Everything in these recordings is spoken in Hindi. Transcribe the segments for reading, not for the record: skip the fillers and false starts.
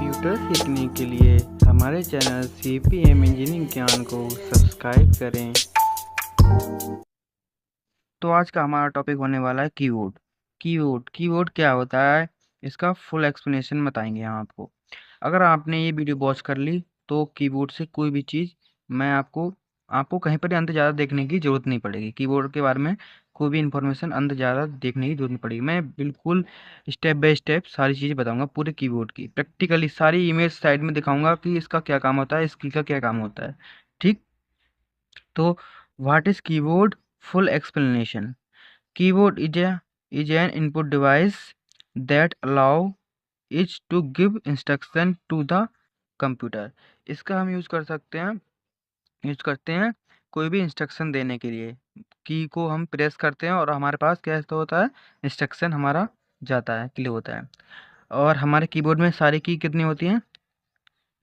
कंप्यूटर सीखने के लिए हमारे चैनल CPM इंजीनियरिंग ज्ञान को सब्सक्राइब करें। तो आज का हमारा टॉपिक होने वाला है कीबोर्ड। कीबोर्ड क्या होता है, इसका फुल एक्सप्लेनेशन बताएंगे हम आपको। अगर आपने ये वीडियो वॉच कर ली तो कीबोर्ड से कोई भी चीज़ मैं आपको कहीं पर अंत ज़्यादा देखने की ज़रूरत नहीं पड़ेगी। कीबोर्ड के बारे में कोई भी इन्फॉर्मेशन अंत ज़्यादा देखने की ज़रूरत नहीं पड़ेगी। मैं बिल्कुल स्टेप बाय स्टेप सारी चीज़ें बताऊंगा पूरे कीबोर्ड की, प्रैक्टिकली सारी इमेज साइड में दिखाऊंगा कि इसका क्या काम होता है, इसकी का क्या काम होता है। ठीक, तो what is keyboard, full explanation. Keyboard is an input device that allow it to give instruction to the computer। इसका हम यूज़ करते हैं कोई भी इंस्ट्रक्शन देने के लिए। की को हम प्रेस करते हैं और हमारे पास क्या होता है, इंस्ट्रक्शन हमारा जाता है, क्लियर होता है। और हमारे कीबोर्ड में सारी की कितनी होती हैं,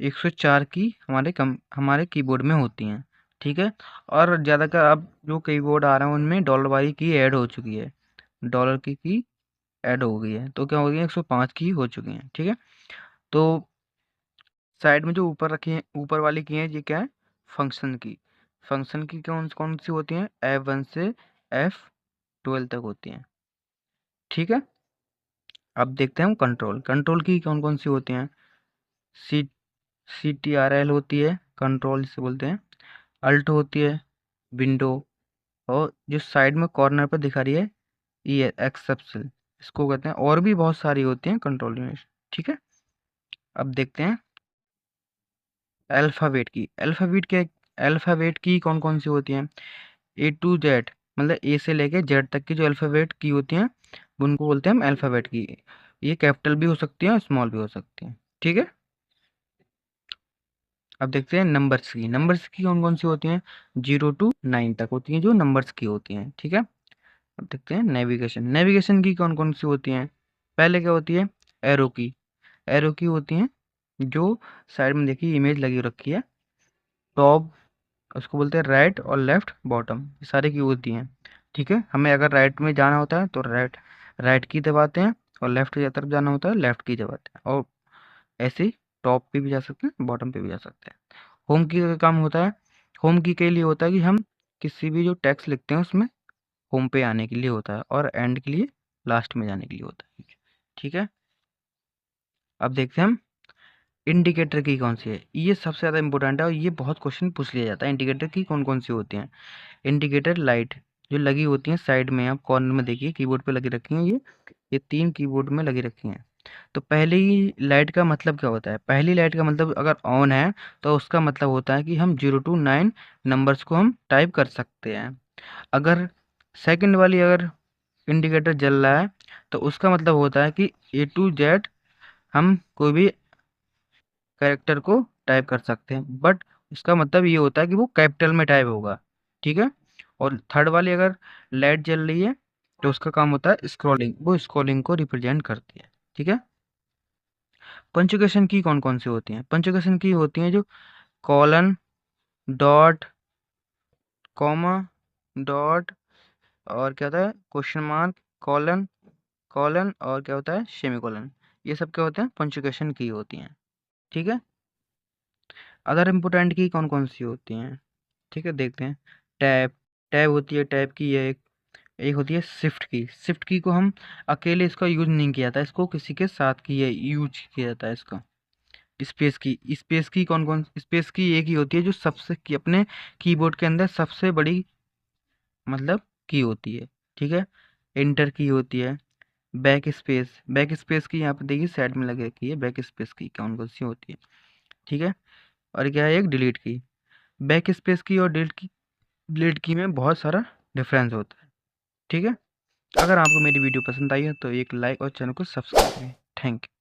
104 की हमारे कीबोर्ड में होती हैं। ठीक है, और ज़्यादातर अब जो कीबोर्ड आ रहे हैं उनमें डॉलर वाली की ऐड हो चुकी है, डॉलर की ऐड हो गई है, तो क्या हो गई है, 105 की हो चुकी हैं। ठीक है, तो साइड में जो ऊपर रखी है, ऊपर वाली की है, ये क्या है, फंक्शन की। फंक्शन की कौन कौन सी होती हैं, F1 से F12 तक होती हैं। ठीक है, अब देखते हैं कंट्रोल। कंट्रोल की कौन कौन सी होती हैं, सी CTRL होती है, कंट्रोल जिसे बोलते हैं। अल्ट होती है, विंडो। और जो साइड में कॉर्नर पर दिखा रही है, ये एक्सेप्शन, इसको कहते हैं। और भी बहुत सारी होती हैं कंट्रोल यूनिट। ठीक है, अब देखते हैं अल्फ़ाबेट की कौन कौन सी होती हैं, A to Z, मतलब ए से लेके जेड तक की जो अल्फ़ाबेट की होती हैं उनको बोलते हैं हम अल्फ़ाबेट की। ये कैपिटल भी हो सकती है और स्मॉल भी हो सकती हैं। ठीक है, अब देखते हैं नंबर्स की कौन कौन सी होती हैं, 0 to 9 तक होती हैं जो नंबर्स की होती हैं। ठीक है, अब देखते हैं नेविगेशन की कौन कौन सी होती हैं। पहले क्या होती है, एरो की होती हैं, जो साइड में देखिए इमेज लगी रखी है, टॉप, उसको बोलते हैं राइट, और लेफ्ट बॉटम, ये सारी की होती हैं। ठीक है, हमें अगर राइट में जाना होता है तो राइट की दबाते हैं, और लेफ्ट की तरफ जाना होता है लेफ्ट की दबाते हैं। और ऐसे ही टॉप पे भी जा सकते हैं, बॉटम पे भी जा सकते हैं। होम की का काम होता है, होम की के लिए होता है कि हम किसी भी जो टेक्स्ट लिखते हैं उसमें होम पे आने के लिए होता है, और एंड के लिए लास्ट में जाने के लिए होता है। ठीक है, अब देखते हैं हम इंडिकेटर की कौन सी है। ये सबसे ज़्यादा इंपॉर्टेंट है और ये बहुत क्वेश्चन पूछ लिया जाता है। इंडिकेटर की कौन कौन सी होती हैं, इंडिकेटर लाइट जो लगी होती हैं साइड में, आप कॉर्नर में देखिए कीबोर्ड पे लगी रखी हैं, ये 3 कीबोर्ड में लगी रखी हैं। तो पहली लाइट का मतलब क्या होता है, पहली लाइट का मतलब अगर ऑन है तो उसका मतलब होता है कि हम 0 to 9 नंबर्स को हम टाइप कर सकते हैं। अगर सेकंड वाली अगर इंडिकेटर जल रहा है तो उसका मतलब होता है कि A to Z हम कोई भी कैरेक्टर को टाइप कर सकते हैं, बट उसका मतलब ये होता है कि वो कैपिटल में टाइप होगा। ठीक है, और थर्ड वाली अगर लाइट जल रही है तो उसका काम होता है स्क्रॉलिंग, वो स्क्रॉलिंग को रिप्रेजेंट करती है। ठीक है, पंचुएशन की कौन कौन सी होती हैं, पंचुएशन की होती हैं जो कॉलन, डॉट, कॉमा, डॉट, और क्या होता है क्वेश्चन मार्क, कॉलन, कॉलन, और क्या होता है सेमीकोलन। ये सब क्या होते हैं, पंचुएशन की होती हैं। ठीक है, अदर इम्पोर्टेंट की कौन कौन सी होती हैं। ठीक है, देखते हैं। टैब, टैब होती है, टैब की है एक होती है शिफ्ट की को हम अकेले इसका यूज नहीं किया था, इसको किसी के साथ की है यूज किया जाता है इसका। स्पेस की कौन कौन, स्पेस की एक ही होती है जो सबसे की अपने कीबोर्ड के अंदर सबसे बड़ी मतलब की होती है। ठीक है, एंटर की होती है। बैक स्पेस की यहाँ पे देखिए साइड में लगे रखी है, बैक स्पेस की कौन कौन सी होती है। ठीक है, और क्या है एक डिलीट की। बैक स्पेस की और डिलीट की में बहुत सारा डिफरेंस होता है। ठीक है, अगर आपको मेरी वीडियो पसंद आई है तो एक लाइक और चैनल को सब्सक्राइब करें। Thank you.